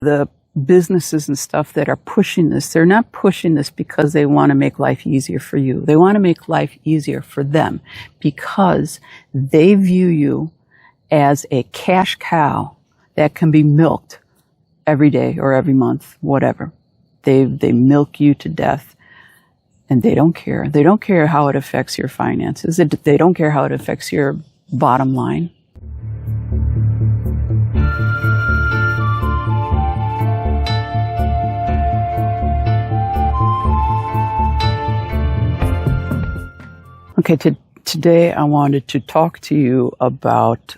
The businesses and stuff that are pushing this, they're not pushing this because they want to make life easier for you. They want to make life easier for them because they view you as a cash cow that can be milked every day or every month, whatever. They milk you to death, and they don't care. They don't care how it affects your finances. They don't care how it affects your bottom line. Okay, today I wanted to talk to you about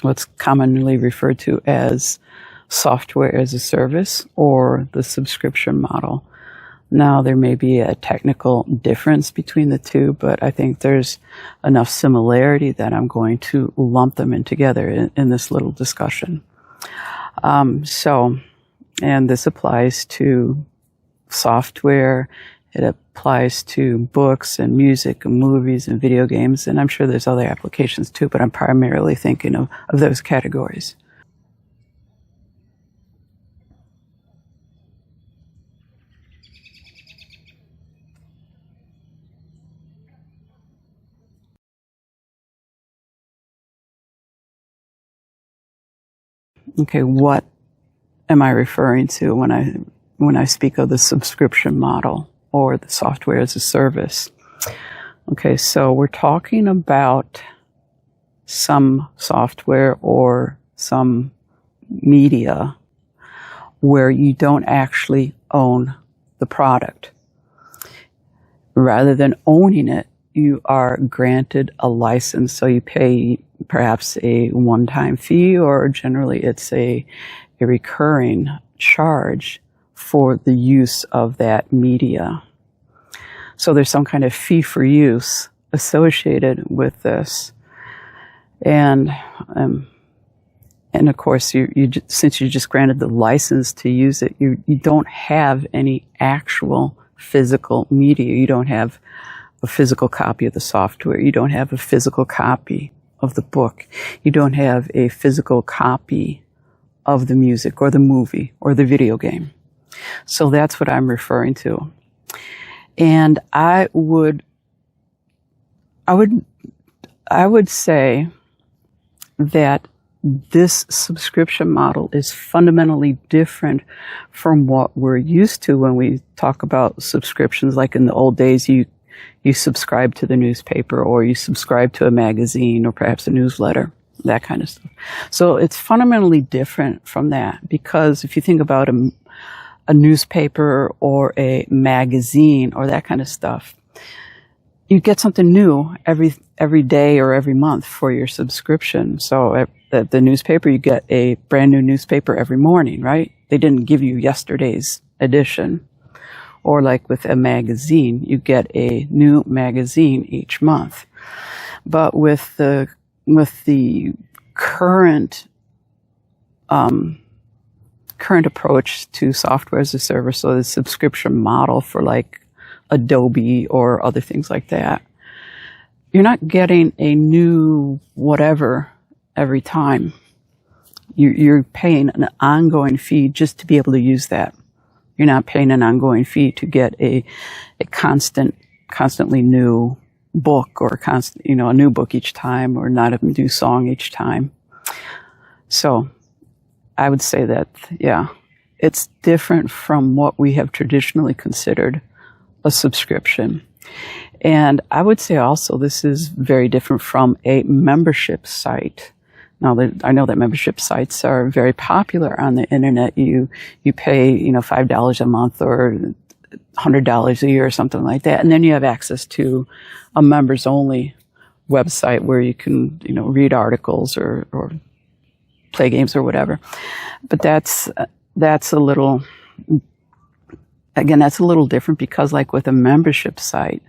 what's commonly referred to as software as a service or the subscription model. Now, there may be a technical difference between the two, but I think there's enough similarity that I'm going to lump them in together in this little discussion. And this applies to software. It applies to books and music and movies and video games, and I'm sure there's other applications too, but I'm primarily thinking of those categories. Okay, what am I referring to when I speak of the subscription model or the software as a service? Okay, so we're talking about some software or some media where you don't actually own the product. Rather than owning it, you are granted a license, so you pay perhaps a one-time fee, or generally it's a recurring charge for the use of that media. So there's some kind of fee for use associated with this. And of course, since you just granted the license to use it, you don't have any actual physical media. You don't have a physical copy of the software. You don't have a physical copy of the book. You don't have a physical copy of the music or the movie or the video game. So that's what I'm referring to. And I would say that this subscription model is fundamentally different from what we're used to when we talk about subscriptions. Like in the old days, you subscribe to the newspaper, or you subscribe to a magazine, or perhaps a newsletter, that kind of stuff. So it's fundamentally different from that, because if you think about a newspaper or a magazine or that kind of stuff, you get something new every day or every month for your subscription. So at the newspaper, you get a brand new newspaper every morning, right? They didn't give you yesterday's edition. Or like with a magazine, you get a new magazine each month. But with the current approach to software as a service, so the subscription model for like Adobe or other things like that, you're not getting a new whatever every time. You're paying an ongoing fee just to be able to use that. You're not paying an ongoing fee to get a constantly new book, or a new book each time, or not a new song each time. So I would say that, yeah, it's different from what we have traditionally considered a subscription. And I would say also this is very different from a membership site. Now, I know that membership sites are very popular on the internet. You pay, $5 a month or $100 a year or something like that. And then you have access to a members only website where you can, read articles or play games or whatever. But that's a little different, because like with a membership site,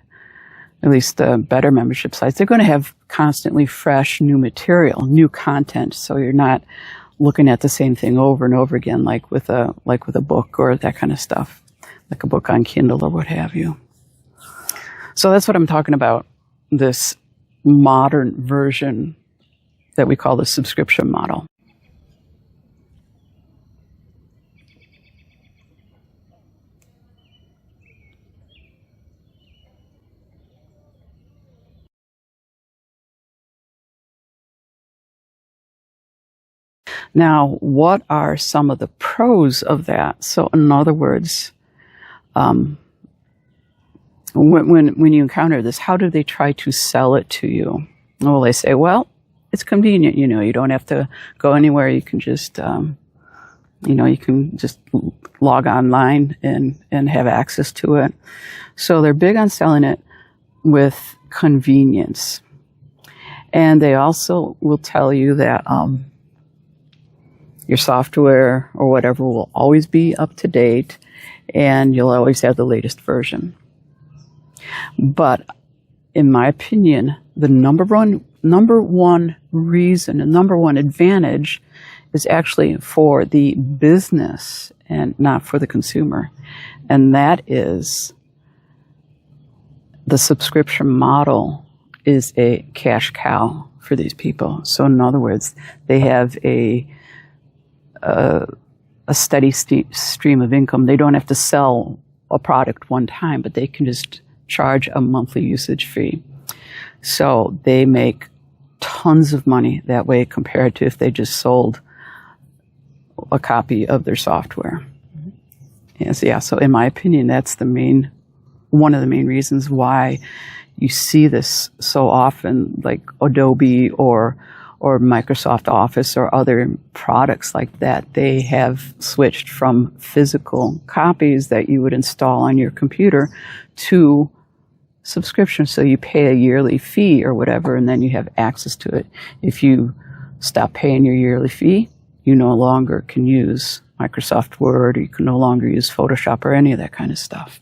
at least the better membership sites, they're going to have constantly fresh new material, new content. So you're not looking at the same thing over and over again, like with a book or that kind of stuff, like a book on Kindle or what have you. So that's what I'm talking about, this modern version that we call the subscription model. Now, what are some of the pros of that? So, in other words, when you encounter this, how do they try to sell it to you? Well, they say, well, it's convenient. You don't have to go anywhere. You can just, you can just log online and have access to it. So they're big on selling it with convenience. And they also will tell you that your software or whatever will always be up to date, and you'll always have the latest version. But in my opinion, the number one reason, the number one advantage is actually for the business and not for the consumer. And that is the subscription model is a cash cow for these people. So in other words, they have a steady stream of income. They don't have to sell a product one time, but they can just charge a monthly usage fee. So they make tons of money that way compared to if they just sold a copy of their software. Yes, yeah. So in my opinion, that's one of the main reasons why you see this so often, like Adobe or Microsoft Office or other products like that. They have switched from physical copies that you would install on your computer to subscription. So you pay a yearly fee or whatever, and then you have access to it. If you stop paying your yearly fee, you no longer can use Microsoft Word, or you can no longer use Photoshop or any of that kind of stuff.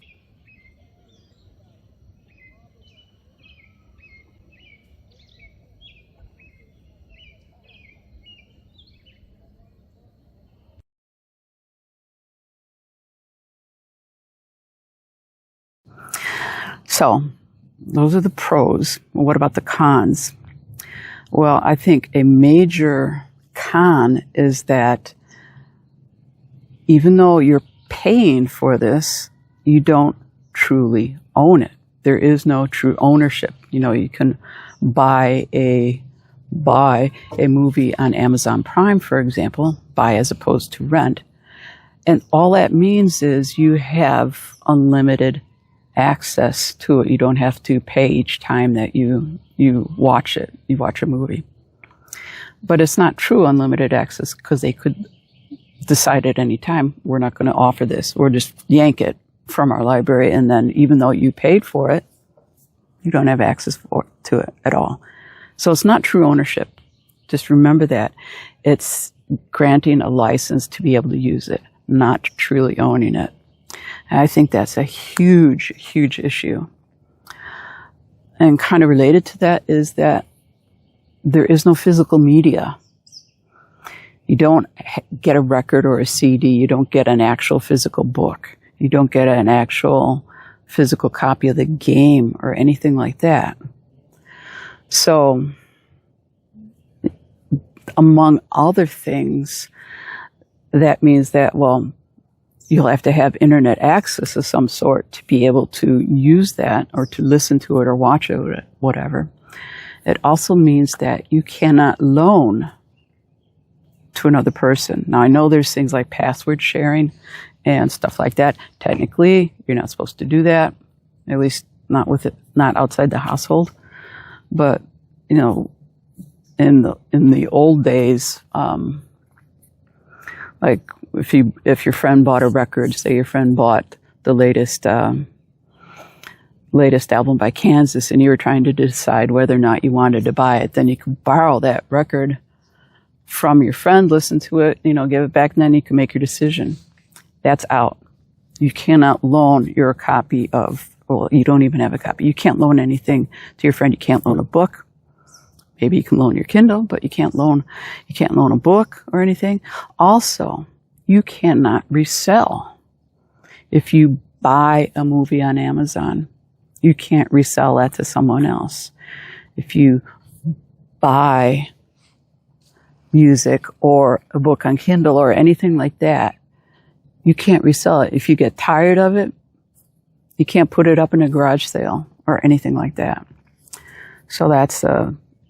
So those are the pros. Well, what about the cons? Well, I think a major con is that even though you're paying for this, you don't truly own it. There is no true ownership. You can buy a movie on Amazon Prime, for example, buy as opposed to rent. And all that means is you have unlimited access to it. You don't have to pay each time that you watch it. You watch a movie. But it's not true unlimited access, because they could decide at any time, we're not going to offer this, or just yank it from our library, and then even though you paid for it, you don't have access to it at all. So it's not true ownership. Just remember that. It's granting a license to be able to use it, not truly owning it. And I think that's a huge, huge issue. And kind of related to that is that there is no physical media. You don't get a record or a CD. You don't get an actual physical book. You don't get an actual physical copy of the game or anything like that. So, among other things, that means that, well, you'll have to have internet access of some sort to be able to use that or to listen to it or watch it or whatever. It also means that you cannot loan to another person. Now, I know there's things like password sharing and stuff like that. Technically, you're not supposed to do that, at least not outside the household. But, in the old days, like if your friend bought a record, say your friend bought the latest album by Kansas, and you were trying to decide whether or not you wanted to buy it, then you could borrow that record from your friend, listen to it, give it back, and then you can make your decision. That's out. You cannot loan your copy you don't even have a copy. You can't loan anything to your friend. You can't loan a book. Maybe you can loan your Kindle, but you can't loan a book or anything. Also, you cannot resell. If you buy a movie on Amazon, you can't resell that to someone else. If you buy music or a book on Kindle or anything like that, you can't resell it. If you get tired of it, you can't put it up in a garage sale or anything like that. So that's,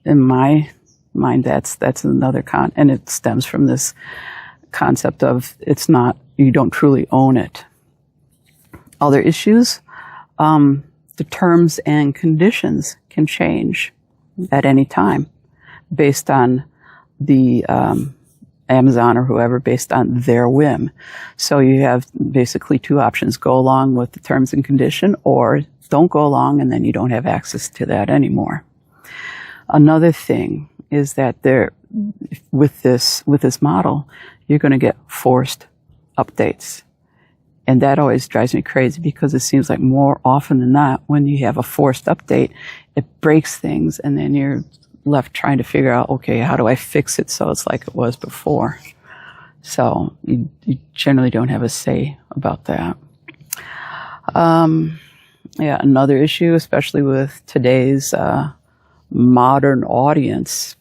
in my mind, that's another con, and it stems from this concept of you don't truly own it. Other issues, the terms and conditions can change at any time based on the Amazon or whoever, based on their whim. So you have basically two options: go along with the terms and condition, or don't go along, and then you don't have access to that anymore. Another thing is that with this model, you're going to get forced updates. And that always drives me crazy, because it seems like more often than not, when you have a forced update, it breaks things, and then you're left trying to figure out, okay, how do I fix it so it's like it was before? So you generally don't have a say about that. Another issue, especially with today's modern audience,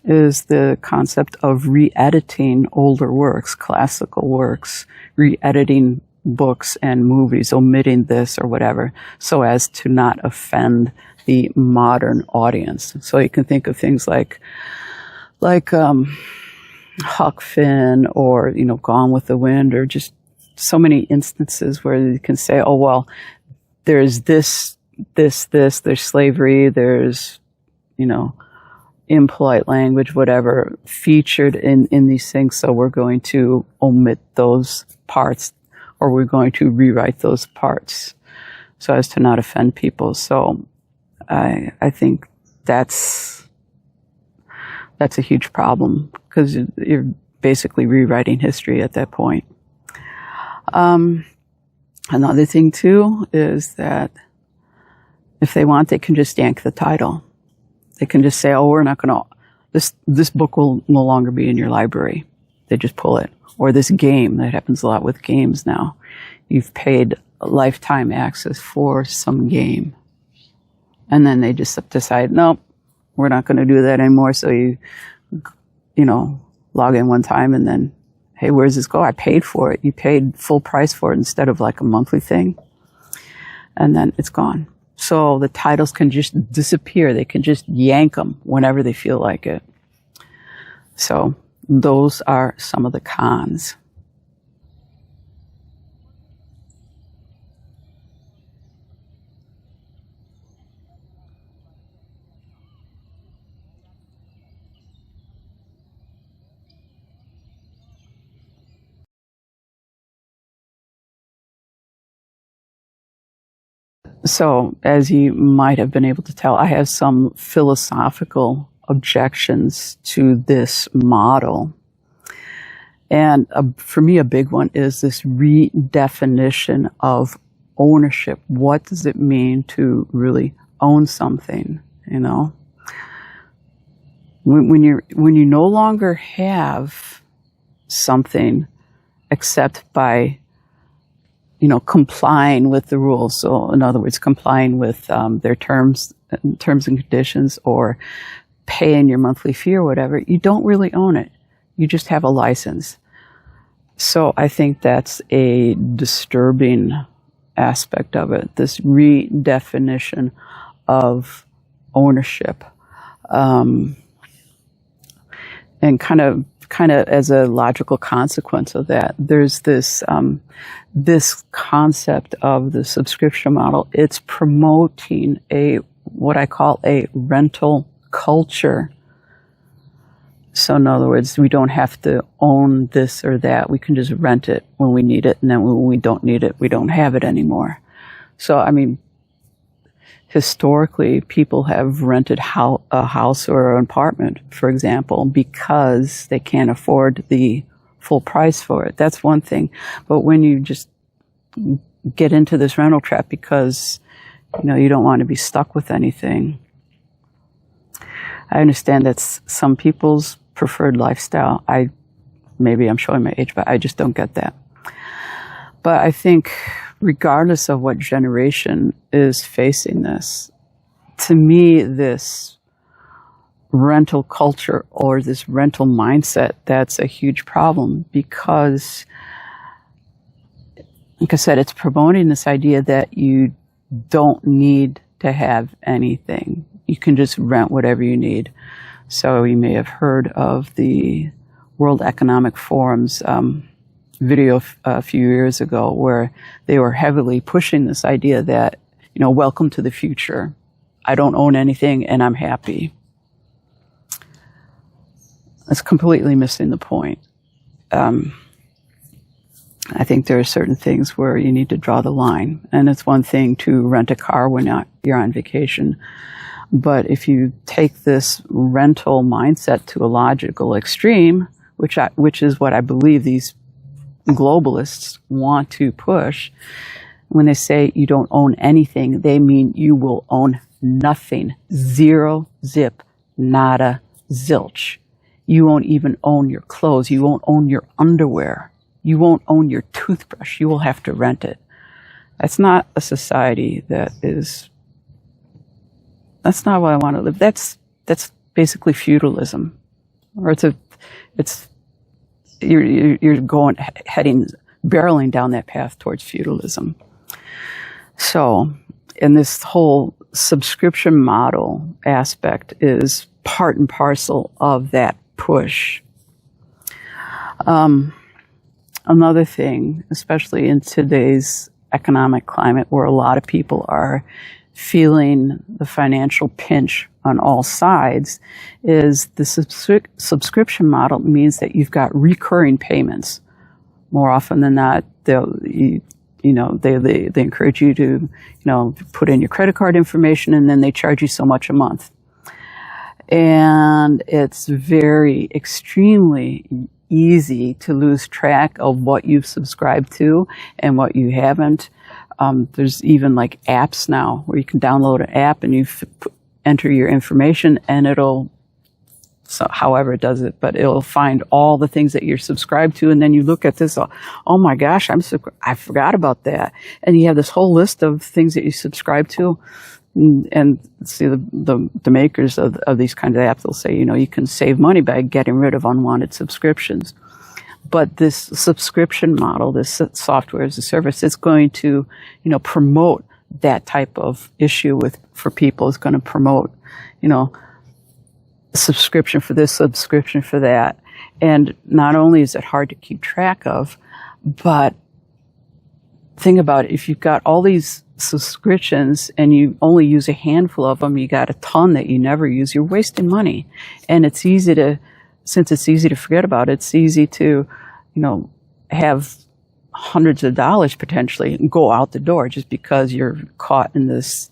is the concept of re-editing older works, classical works, re-editing books and movies, omitting this or whatever, so as to not offend the modern audience. So you can think of things like Huck Finn, or Gone with the Wind, or just so many instances where you can say, oh well, there's this, there's slavery, there's impolite language, whatever, featured in these things, so we're going to omit those parts, or we're going to rewrite those parts so as to not offend people. So I think that's a huge problem, because you're basically rewriting history at that point. Another thing too is that if they want, they can just yank the title. They can just say, oh, we're not going to, this book will no longer be in your library. They just pull it. Or this game, that happens a lot with games now. You've paid lifetime access for some game. And then they just decide, nope, we're not going to do that anymore. So you log in one time, and then, hey, where does this go? I paid for it. You paid full price for it instead of like a monthly thing. And then it's gone. So the titles can just disappear. They can just yank them whenever they feel like it. So those are some of the cons. So, as you might have been able to tell, I have some philosophical objections to this model. And for me, a big one is this redefinition of ownership. What does it mean to really own something, When you no longer have something except by complying with the rules. So in other words, complying with their terms and conditions, or paying your monthly fee or whatever, you don't really own it. You just have a license. So I think that's a disturbing aspect of it, this redefinition of ownership. And kind of as a logical consequence of that, there's this concept of the subscription model. It's promoting what I call a rental culture. So in other words, we don't have to own this or that. We can just rent it when we need it, and then when we don't need it, we don't have it anymore. So, historically, people have rented a house or an apartment, for example, because they can't afford the full price for it. That's one thing. But when you just get into this rental trap because, you don't want to be stuck with anything, I understand that's some people's preferred lifestyle. Maybe I'm showing my age, but I just don't get that. But I think regardless of what generation is facing this, to me, this rental culture or this rental mindset, that's a huge problem, because, like I said, it's promoting this idea that you don't need to have anything. You can just rent whatever you need. So you may have heard of the World Economic Forum's video a few years ago where they were heavily pushing this idea that, welcome to the future. I don't own anything and I'm happy. It's completely missing the point. I think there are certain things where you need to draw the line. And it's one thing to rent a car when you're on vacation. But if you take this rental mindset to a logical extreme, which is what I believe these globalists want to push, when they say you don't own anything, they mean you will own nothing. Zero, zip, nada, zilch. You won't even own your clothes. You won't own your underwear. You won't own your toothbrush. You will have to rent it. That's not a society that's not what I want to live. That's basically feudalism. Or you're barreling down that path towards feudalism. So, and this whole subscription model aspect is part and parcel of that push. Another thing, especially in today's economic climate where a lot of people are feeling the financial pinch on all sides, is the subscription model means that you've got recurring payments. More often than not, they encourage you to, put in your credit card information and then they charge you so much a month. And it's extremely easy to lose track of what you've subscribed to and what you haven't. There's even like apps now where you can download an app and you enter your information and however it does it, but it'll find all the things that you're subscribed to. And then you look at this, oh my gosh, I forgot about that. And you have this whole list of things that you subscribe to. And see the makers of these kinds of apps will say, you can save money by getting rid of unwanted subscriptions. But this subscription model, this software as a service, is going to, promote that type of issue for people. It's going to promote, subscription for this, subscription for that. And not only is it hard to keep track of, but think about it. If you've got all these subscriptions and you only use a handful of them, you got a ton that you never use, you're wasting money. And since it's easy to forget about, it's easy to, have hundreds of dollars potentially go out the door just because you're caught in this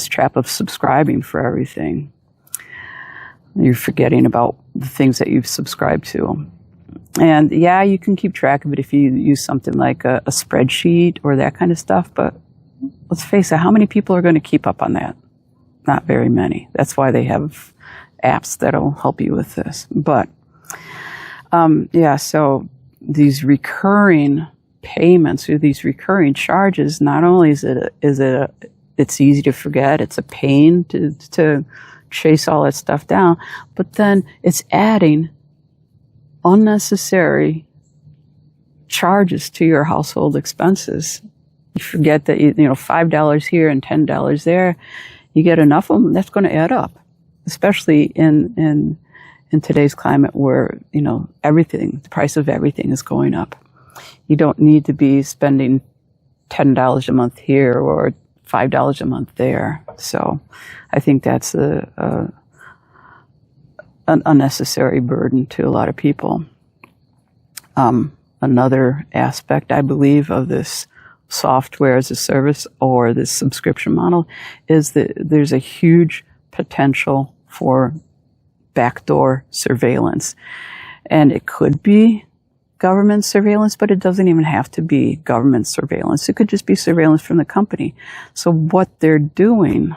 trap of subscribing for everything. You're forgetting about the things that you've subscribed to. And yeah, you can keep track of it if you use something like a spreadsheet or that kind of stuff, but let's face it, how many people are going to keep up on that? Not very many. That's why they have apps that'll help you with this. But so these recurring payments or these recurring charges, not only it's easy to forget, it's a pain to chase all that stuff down, but then it's adding unnecessary charges to your household expenses. You forget that $5 here and $10 there, you get enough of them, that's going to add up, especially in today's climate where the price of everything is going up. You don't need to be spending $10 a month here or $5 a month there. So I think that's an unnecessary burden to a lot of people. Another aspect, I believe, of this software as a service or this subscription model is that there's a huge potential for backdoor surveillance. And it could be government surveillance, but it doesn't even have to be government surveillance. It could just be surveillance from the company. So what they're doing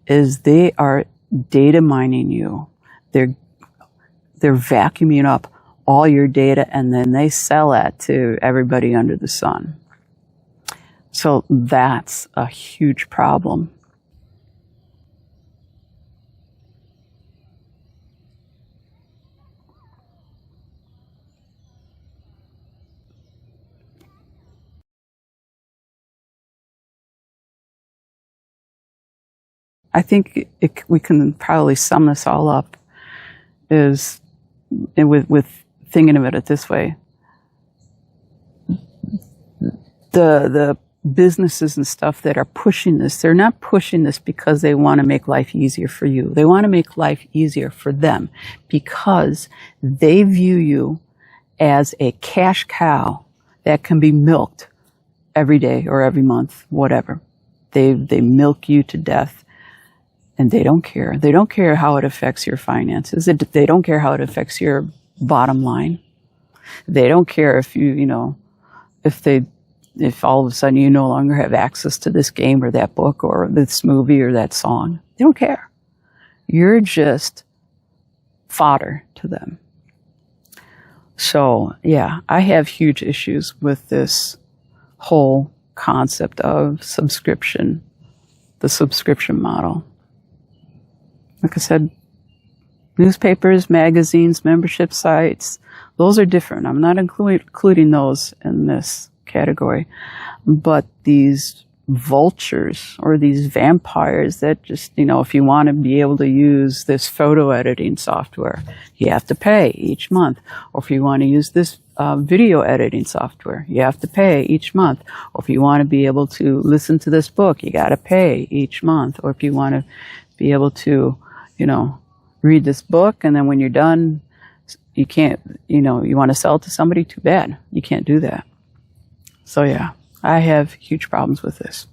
is they are data mining you. They're vacuuming up all your data and then they sell that to everybody under the sun. So that's a huge problem. I think we can probably sum this all up is, with thinking of it this way, the businesses and stuff that are pushing this, they're not pushing this because they want to make life easier for you. They want to make life easier for them because they view you as a cash cow that can be milked every day or every month, whatever. They milk you to death, and they don't care. They don't care how it affects your finances. They don't care how it affects your bottom line. They don't care if if all of a sudden you no longer have access to this game or that book or this movie or that song. They don't care. You're just fodder to them. So, yeah, I have huge issues with this whole concept of subscription, the subscription model. Like I said, newspapers, magazines, membership sites, those are different. I'm not including those in this category. But these vultures or these vampires that just, if you want to be able to use this photo editing software, you have to pay each month. Or if you want to use this video editing software, you have to pay each month. Or if you want to be able to listen to this book, you got to pay each month. Or if you want to be able to, read this book, and then when you're done, you can't, you want to sell it to somebody, too bad. You can't do that. So yeah, I have huge problems with this.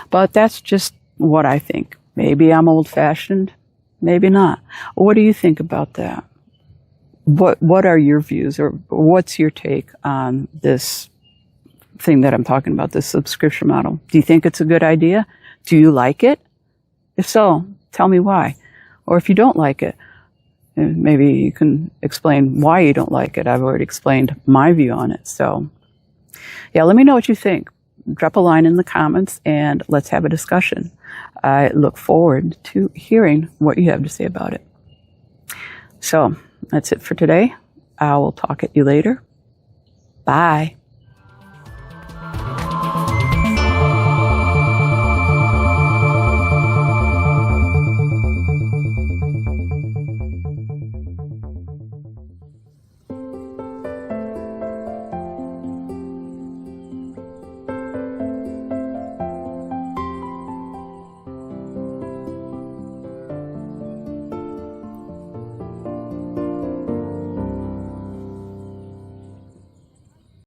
But that's just what I think. Maybe I'm old-fashioned, maybe not. What do you think about that? What are your views, or what's your take on this thing that I'm talking about, this subscription model? Do you think it's a good idea? Do you like it? If so, tell me why. Or if you don't like it, maybe you can explain why you don't like it. I've already explained my view on it. So, yeah, let me know what you think. Drop a line in the comments and let's have a discussion. I look forward to hearing what you have to say about it. So that's it for today. I will talk at you later. Bye.